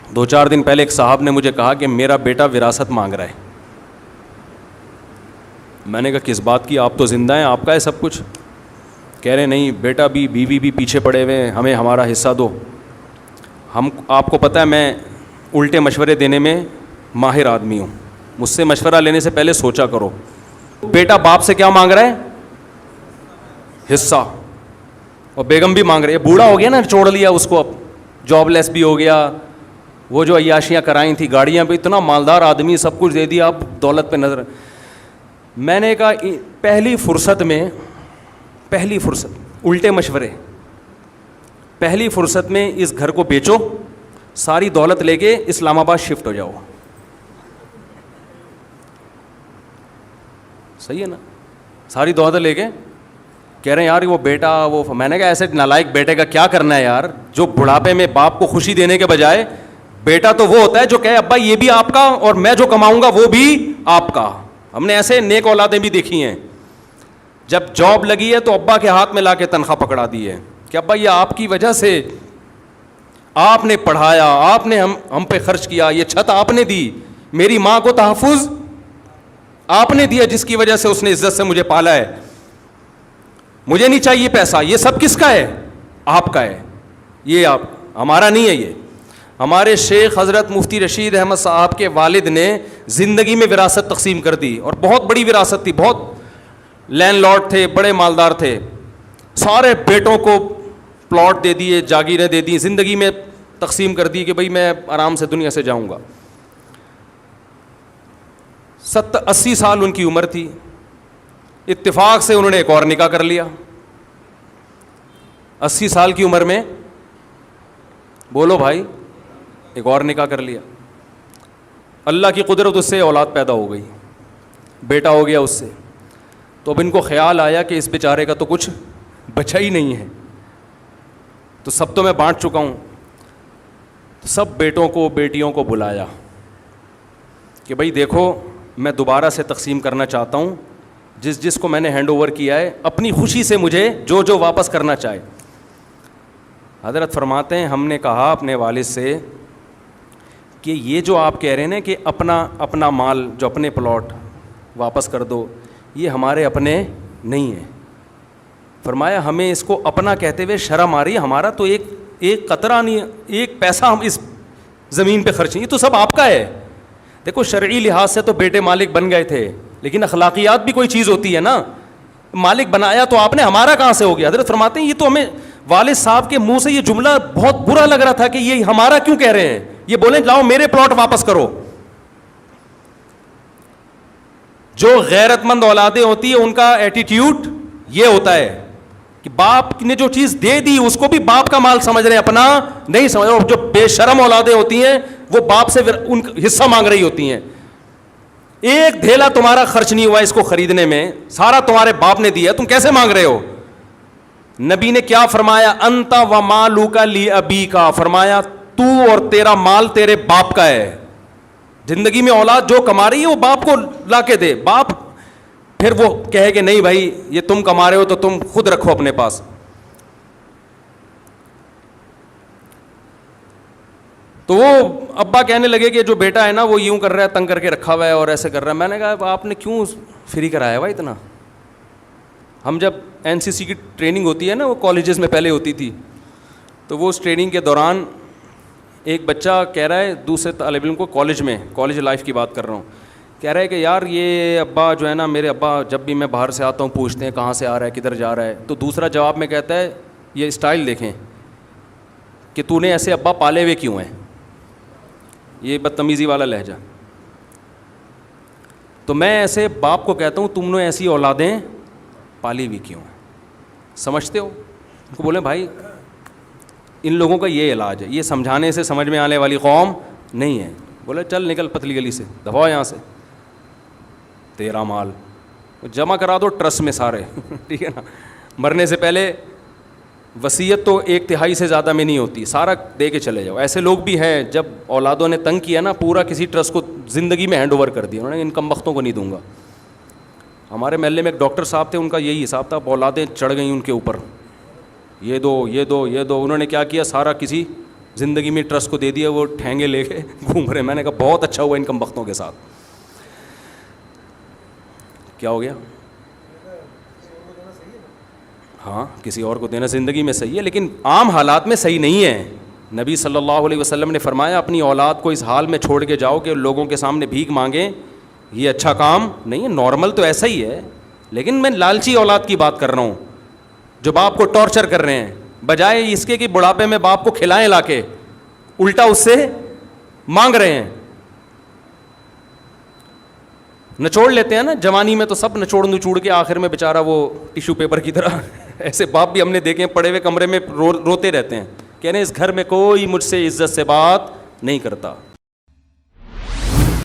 2-4 دن پہلے ایک صاحب نے مجھے کہا کہ میرا بیٹا وراثت مانگ رہا ہے. میں نے کہا کس بات کی, آپ تو زندہ ہیں, آپ کا ہے سب کچھ. کہہ رہے نہیں بیٹا بھی, بیوی بھی پیچھے پڑے ہوئے ہیں, ہمیں ہمارا حصہ دو. آپ کو پتہ ہے میں الٹے مشورے دینے میں ماہر آدمی ہوں, مجھ سے مشورہ لینے سے پہلے سوچا کرو. بیٹا باپ سے کیا مانگ رہا ہے؟ حصہ. اور بیگم بھی مانگ رہی ہے, بوڑھا ہو گیا نا, چھوڑ لیا اس کو, اب جاب لیس بھی ہو گیا, وہ جو عیاشیاں کرائیں تھیں, گاڑیاں بھی, اتنا مالدار آدمی, سب کچھ دے دیا, اب دولت پہ نظر. میں نے کہا پہلی فرصت الٹے مشورے, پہلی فرصت میں اس گھر کو بیچو, ساری دولت لے کے اسلام آباد شفٹ ہو جاؤ. صحیح ہے نا, ساری دولت لے کے. کہہ رہے ہیں یار وہ بیٹا وہ, میں نے کہا ایسے نالائق بیٹے کا کیا کرنا ہے یار, جو بڑھاپے میں باپ کو خوشی دینے کے بجائے, بیٹا تو وہ ہوتا ہے جو کہے ابا یہ بھی آپ کا اور میں جو کماؤں گا وہ بھی آپ کا. ہم نے ایسے نیک اولادیں بھی دیکھی ہیں, جب جاب لگی ہے تو ابا کے ہاتھ میں لا کے تنخواہ پکڑا دی ہے کہ ابا یہ آپ کی وجہ سے, آپ نے پڑھایا, آپ نے ہم پہ خرچ کیا, یہ چھت آپ نے دی, میری ماں کو تحفظ آپ نے دیا, جس کی وجہ سے اس نے عزت سے مجھے پالا ہے, مجھے نہیں چاہیے پیسہ, یہ سب کس کا ہے؟ آپ کا ہے, یہ آپ ہمارا نہیں ہے. یہ ہمارے شیخ حضرت مفتی رشید احمد صاحب کے والد نے زندگی میں وراثت تقسیم کر دی, اور بہت بڑی وراثت تھی, بہت لینڈ لارڈ تھے, بڑے مالدار تھے, سارے بیٹوں کو پلاٹ دے دیے, جاگیریں دے دی, زندگی میں تقسیم کر دی کہ بھائی میں آرام سے دنیا سے جاؤں گا. 80 سال ان کی عمر تھی, اتفاق سے انہوں نے ایک اور نکاح کر لیا. 80 سال کی عمر میں, بولو بھائی, ایک اور نکاح کر لیا. اللہ کی قدرت, اس سے اولاد پیدا ہو گئی, بیٹا ہو گیا اس سے. تو اب ان کو خیال آیا کہ اس بیچارے کا تو کچھ بچا ہی نہیں ہے, تو سب تو میں بانٹ چکا ہوں. سب بیٹوں کو بیٹیوں کو بلایا کہ بھائی دیکھو میں دوبارہ سے تقسیم کرنا چاہتا ہوں, جس کو میں نے ہینڈ اوور کیا ہے اپنی خوشی سے مجھے جو واپس کرنا چاہے. حضرت فرماتے ہیں ہم نے کہا اپنے والد سے کہ یہ جو آپ کہہ رہے ہیں نا کہ اپنا مال, جو اپنے پلاٹ واپس کر دو, یہ ہمارے اپنے نہیں ہیں. فرمایا ہمیں اس کو اپنا کہتے ہوئے شرم آ رہی ہے, ہمارا تو ایک قطرہ نہیں, ایک پیسہ ہم اس زمین پہ خرچ نہیں, یہ تو سب آپ کا ہے. دیکھو شرعی لحاظ سے تو بیٹے مالک بن گئے تھے, لیکن اخلاقیات بھی کوئی چیز ہوتی ہے نا, مالک بنایا تو آپ نے, ہمارا کہاں سے ہو گیا. حضرت فرماتے ہیں یہ تو ہمیں والد صاحب کے منہ سے یہ جملہ بہت برا لگ رہا تھا کہ یہ ہمارا کیوں کہہ رہے ہیں, یہ بولیں لاؤ میرے پلاٹ واپس کرو. جو غیرت مند اولادیں ہوتی ہیں ان کا ایٹیٹیوڈ یہ ہوتا ہے کہ باپ نے جو چیز دے دی اس کو بھی باپ کا مال سمجھ رہے ہیں, اپنا نہیں سمجھ رہے. جو بے شرم اولادیں ہوتی ہیں وہ باپ سے ان حصہ مانگ رہی ہوتی ہیں. ایک دھیلا تمہارا خرچ نہیں ہوا اس کو خریدنے میں, سارا تمہارے باپ نے دیا, تم کیسے مانگ رہے ہو؟ نبی نے کیا فرمایا؟ انت و مالک لابیک, فرمایا تو اور تیرا مال تیرے باپ کا ہے. زندگی میں اولاد جو کما رہی ہے وہ باپ کو لا کے دے. باپ پھر وہ کہے کہ نہیں بھائی یہ تم کما رہے ہو تو تم خود رکھو اپنے پاس. تو وہ ابا کہنے لگے کہ جو بیٹا ہے نا وہ یوں کر رہا ہے, تنگ کر کے رکھا ہوا ہے اور ایسے کر رہا ہے. میں نے کہا آپ نے کیوں فری کرایا ہوا اتنا؟ ہم جب NCC کی ٹریننگ ہوتی ہے نا, وہ کالجز میں پہلے ہوتی تھی, تو وہ اس ٹریننگ کے دوران ایک بچہ کہہ رہا ہے دوسرے طالب علم کو, کالج لائف کی بات کر رہا ہوں, کہہ رہا ہے کہ یار یہ ابا جو ہے نا, میرے ابا جب بھی میں باہر سے آتا ہوں پوچھتے ہیں کہاں سے آ رہا ہے, کدھر جا رہا ہے. تو دوسرا جواب میں کہتا ہے یہ اسٹائل دیکھیں کہ تو نے ایسے ابا پالے ہوئے کیوں ہیں, یہ بدتمیزی والا لہجہ. تو میں ایسے باپ کو کہتا ہوں تم نے ایسی اولادیں پالی ہوئی کیوں ہیں, سمجھتے ہو؟ ان کو بولیں بھائی ان لوگوں کا یہ علاج ہے, یہ سمجھانے سے سمجھ میں آنے والی قوم نہیں ہے. بولے چل نکل پتلی گلی سے, دفعہ یہاں سے, تیرا مال جمع کرا دو ٹرسٹ میں سارے ٹھیک ہے نا. مرنے سے پہلے وصیت تو 1/3 سے زیادہ میں نہیں ہوتی, سارا دے کے چلے جاؤ. ایسے لوگ بھی ہیں جب اولادوں نے تنگ کیا نا, پورا کسی ٹرسٹ کو زندگی میں ہینڈ اوور کر دیا, انہوں نے ان کم بختوں کو نہیں دوں گا. ہمارے محلے میں ایک ڈاکٹر صاحب تھے, ان کا یہی حساب تھا, اولادیں چڑھ گئیں ان کے اوپر, یہ دو یہ دو یہ دو. انہوں نے کیا کیا, سارا کسی زندگی میں ٹرسٹ کو دے دیا, وہ ٹھینگے لے کے گھوم رہے. میں نے کہا بہت اچھا ہوا ان کم بختوں کے ساتھ. کیا ہو گیا؟ ہاں کسی اور کو دینا زندگی میں صحیح ہے, لیکن عام حالات میں صحیح نہیں ہے. نبی صلی اللہ علیہ وسلم نے فرمایا اپنی اولاد کو اس حال میں چھوڑ کے جاؤ کہ لوگوں کے سامنے بھیک مانگیں, یہ اچھا کام نہیں ہے. نارمل تو ایسا ہی ہے, لیکن میں لالچی اولاد کی بات کر رہا ہوں جو باپ کو ٹارچر کر رہے ہیں, بجائے اس کے کہ بڑھاپے میں باپ کو کھلائیں لا کے, الٹا اس سے مانگ رہے ہیں. نچوڑ لیتے ہیں نا جوانی میں, تو سب نچوڑ کے آخر میں بیچارہ وہ ٹیشو پیپر کی طرح ایسے باپ بھی ہم نے دیکھے ہیں پڑے ہوئے کمرے میں روتے رہتے ہیں, کہہ رہے ہیں اس گھر میں کوئی مجھ سے عزت سے بات نہیں کرتا.